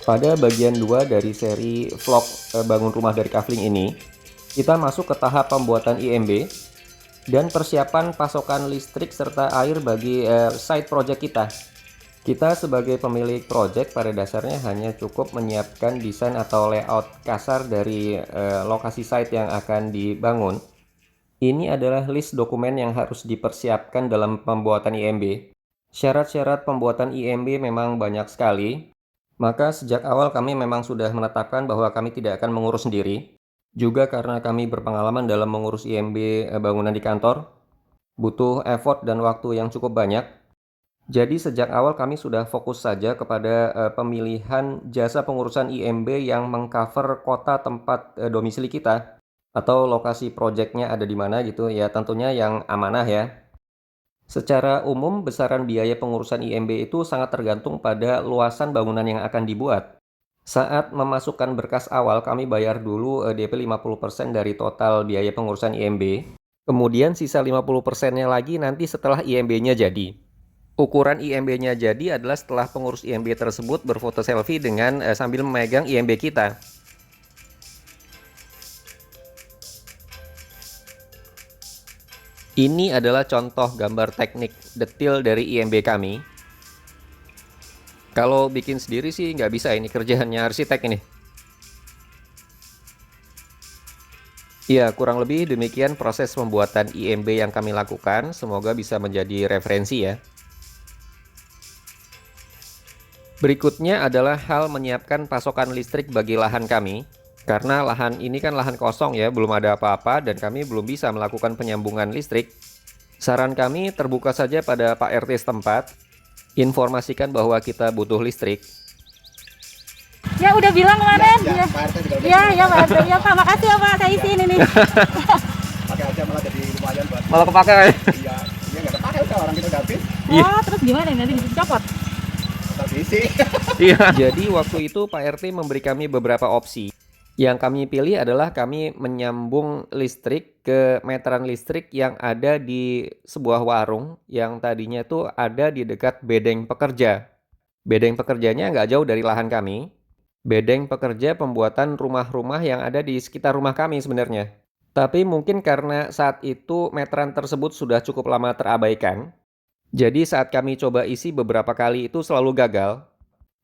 Pada bagian 2 dari seri vlog bangun rumah dari Kafling ini, kita masuk ke tahap pembuatan IMB dan persiapan pasokan listrik serta air bagi site project kita. Kita sebagai pemilik project pada dasarnya hanya cukup menyiapkan desain atau layout kasar dari lokasi site yang akan dibangun. Ini adalah list dokumen yang harus dipersiapkan dalam pembuatan IMB. Syarat-syarat pembuatan IMB memang banyak sekali, maka sejak awal kami memang sudah menetapkan bahwa kami tidak akan mengurus sendiri. Juga karena kami berpengalaman dalam mengurus IMB bangunan di kantor, butuh effort dan waktu yang cukup banyak. Jadi sejak awal kami sudah fokus saja kepada pemilihan jasa pengurusan IMB yang mengcover kota tempat domisili kita atau lokasi proyeknya ada di mana gitu ya, tentunya yang amanah ya. Secara umum besaran biaya pengurusan IMB itu sangat tergantung pada luasan bangunan yang akan dibuat. Saat memasukkan berkas awal kami bayar dulu DP 50% dari total biaya pengurusan IMB. Kemudian sisa 50%-nya lagi nanti setelah IMB-nya jadi. Ukuran IMB-nya jadi adalah setelah pengurus IMB tersebut berfoto selfie dengan sambil memegang IMB kita. Ini adalah contoh gambar teknik detail dari IMB kami. Kalau bikin sendiri sih nggak bisa, ini kerjaannya arsitek ini. Ya, kurang lebih demikian proses pembuatan IMB yang kami lakukan. Semoga bisa menjadi referensi ya. Berikutnya adalah hal menyiapkan pasokan listrik bagi lahan kami. Karena lahan ini kan lahan kosong ya, belum ada apa-apa dan kami belum bisa melakukan penyambungan listrik. Saran kami terbuka saja pada Pak RT setempat, informasikan bahwa kita butuh listrik. Ya udah bilang kemarin. Ya, Ya, Pak RT juga udah ya, bilang. ya Pak RT. Ya Pak, makasih ya Pak, saya isiin ini. Pakai aja malah jadi lumayan buat. Malah kepake ya? Iya, iya nggak kepake udah orang kita udah habis. Wah, terus gimana nanti dicopot? Total diisi. Iya. Jadi waktu itu Pak RT memberi kami beberapa opsi. Yang kami pilih adalah kami menyambung listrik ke meteran listrik yang ada di sebuah warung yang tadinya tuh ada di dekat bedeng pekerja. Bedeng pekerjanya nggak jauh dari lahan kami. Bedeng pekerja pembuatan rumah-rumah yang ada di sekitar rumah kami sebenarnya. Tapi mungkin karena saat itu meteran tersebut sudah cukup lama terabaikan, jadi saat kami coba isi beberapa kali itu selalu gagal.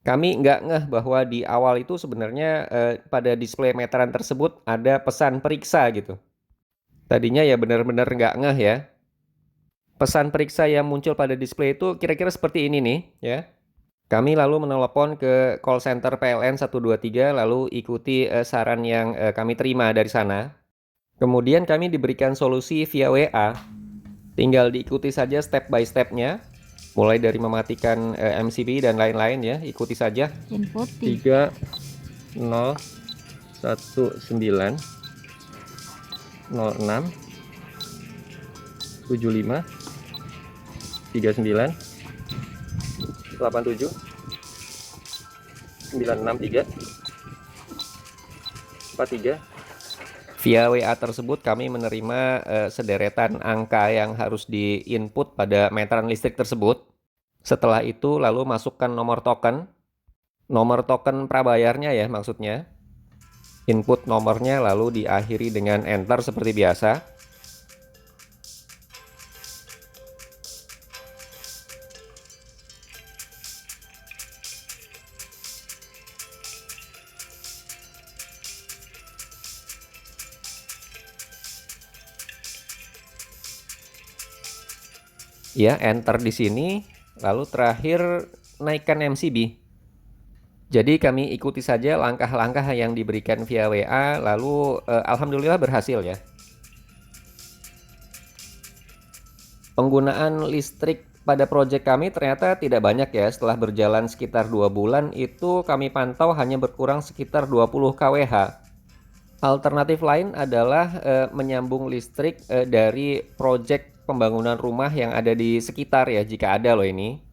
Kami nggak ngeh bahwa di awal itu sebenarnya pada display meteran tersebut ada pesan periksa gitu. Tadinya ya benar-benar nggak ngeh ya. Pesan periksa yang muncul pada display itu kira-kira seperti ini nih ya. Kami lalu menelepon ke call center PLN 123 lalu ikuti saran yang kami terima dari sana. Kemudian kami diberikan solusi via WA. Tinggal diikuti saja step by step-nya. Mulai dari mematikan MCB dan lain-lain ya, ikuti saja. Input 3 0 1 9 0 6 75 39 87 963 43. Via WA tersebut kami menerima sederetan angka yang harus di-input pada meteran listrik tersebut. Setelah itu lalu masukkan nomor token prabayarnya ya maksudnya. Input nomornya lalu diakhiri dengan enter seperti biasa. Ya, enter di sini, lalu terakhir naikkan MCB. Jadi kami ikuti saja langkah-langkah yang diberikan via WA, lalu alhamdulillah berhasil ya. Penggunaan listrik pada proyek kami ternyata tidak banyak ya. Setelah berjalan sekitar 2 bulan itu kami pantau hanya berkurang sekitar 20 kWh. Alternatif lain adalah menyambung listrik dari proyek pembangunan rumah yang ada di sekitar ya, jika ada loh ini.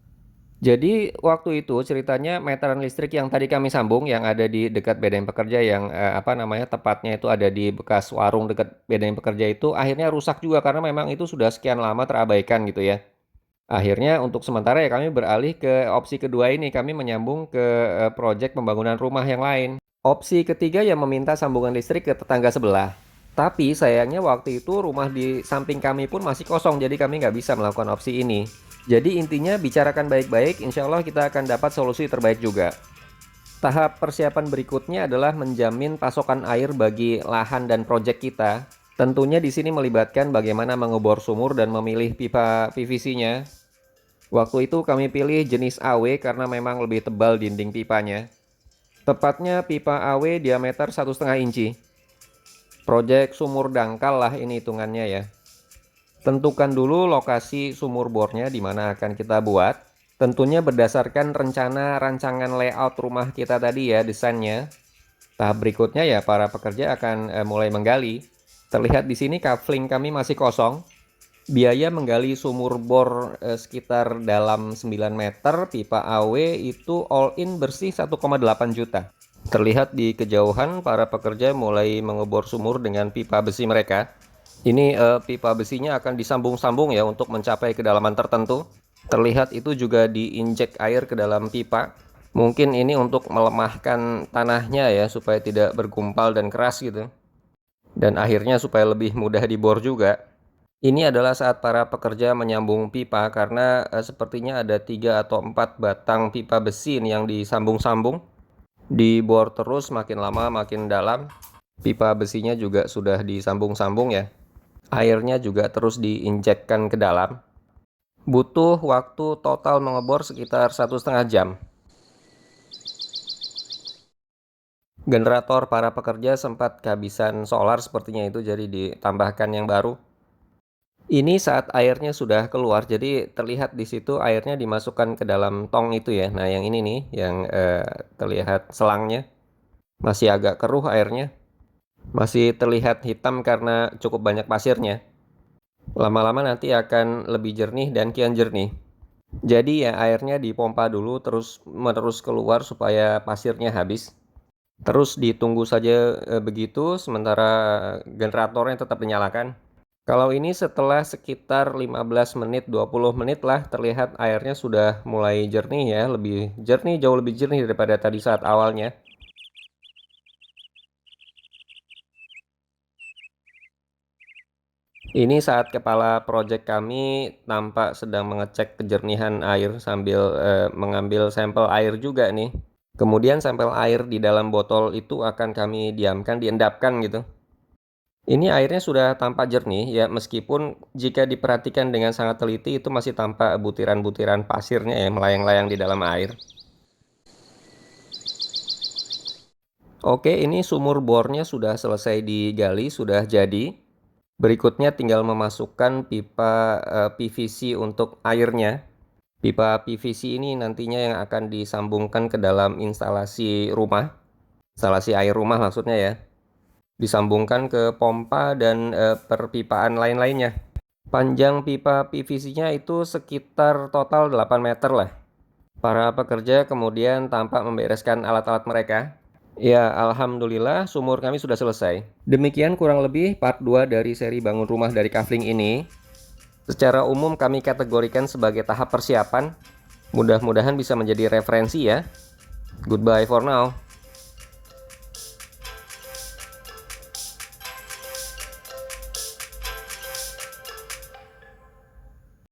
Jadi waktu itu ceritanya meteran listrik yang tadi kami sambung yang ada di dekat bedeng pekerja yang tepatnya itu ada di bekas warung dekat bedeng pekerja itu akhirnya rusak juga karena memang itu sudah sekian lama terabaikan gitu ya. Akhirnya untuk sementara ya kami beralih ke opsi kedua ini, kami menyambung ke proyek pembangunan rumah yang lain. Opsi ketiga yang meminta sambungan listrik ke tetangga sebelah. Tapi sayangnya waktu itu rumah di samping kami pun masih kosong, jadi kami nggak bisa melakukan opsi ini. Jadi intinya bicarakan baik-baik, insya Allah kita akan dapat solusi terbaik juga. Tahap persiapan berikutnya adalah menjamin pasokan air bagi lahan dan proyek kita. Tentunya di sini melibatkan bagaimana mengebor sumur dan memilih pipa PVC-nya. Waktu itu kami pilih jenis AW karena memang lebih tebal dinding pipanya. Tepatnya pipa AW diameter 1,5 inci. Proyek sumur dangkal lah ini hitungannya ya. Tentukan dulu lokasi sumur bornya di mana akan kita buat. Tentunya berdasarkan rencana rancangan layout rumah kita tadi ya, desainnya. Tahap berikutnya ya para pekerja akan mulai menggali. Terlihat di sini kafling kami masih kosong. Biaya menggali sumur bor sekitar dalam 9 meter pipa AW itu all in bersih 1,8 juta. Terlihat di kejauhan para pekerja mulai mengebor sumur dengan pipa besi mereka. Ini pipa besinya akan disambung-sambung ya untuk mencapai kedalaman tertentu. Terlihat itu juga diinjek air ke dalam pipa. Mungkin ini untuk melemahkan tanahnya ya supaya tidak bergumpal dan keras gitu. Dan akhirnya supaya lebih mudah dibor juga. Ini adalah saat para pekerja menyambung pipa karena sepertinya ada 3 atau 4 batang pipa besi yang disambung-sambung. Dibor terus makin lama makin dalam. Pipa besinya juga sudah disambung-sambung ya. Airnya juga terus diinjekkan ke dalam. Butuh waktu total mengebor sekitar 1,5 jam. Generator para pekerja sempat kehabisan solar sepertinya itu, jadi ditambahkan yang baru. Ini saat airnya sudah keluar, jadi terlihat di situ airnya dimasukkan ke dalam tong itu ya. Nah yang ini nih yang terlihat selangnya masih agak keruh airnya. Masih terlihat hitam karena cukup banyak pasirnya. Lama-lama nanti akan lebih jernih dan kian jernih. Jadi ya airnya dipompa dulu terus-menerus keluar supaya pasirnya habis. Terus ditunggu saja begitu sementara generatornya tetap dinyalakan. Kalau ini setelah sekitar 15 menit 20 menit lah terlihat airnya sudah mulai jernih ya, lebih jernih, jauh lebih jernih daripada tadi saat awalnya. Ini saat kepala proyek kami tampak sedang mengecek kejernihan air sambil mengambil sampel air juga nih. Kemudian sampel air di dalam botol itu akan kami diamkan, diendapkan gitu. Ini airnya sudah tampak jernih ya, meskipun jika diperhatikan dengan sangat teliti itu masih tampak butiran-butiran pasirnya ya melayang-layang di dalam air. Oke, ini sumur bornya sudah selesai digali, sudah jadi. Berikutnya tinggal memasukkan pipa PVC untuk airnya. Pipa PVC ini nantinya yang akan disambungkan ke dalam instalasi rumah. Instalasi air rumah maksudnya ya. Disambungkan ke pompa dan perpipaan lain-lainnya. Panjang pipa PVC-nya itu sekitar total 8 meter lah. Para pekerja kemudian tampak membereskan alat-alat mereka. Ya, alhamdulillah sumur kami sudah selesai. Demikian kurang lebih part 2 dari seri bangun rumah dari Kafling ini. Secara umum kami kategorikan sebagai tahap persiapan. Mudah-mudahan bisa menjadi referensi ya. Goodbye for now.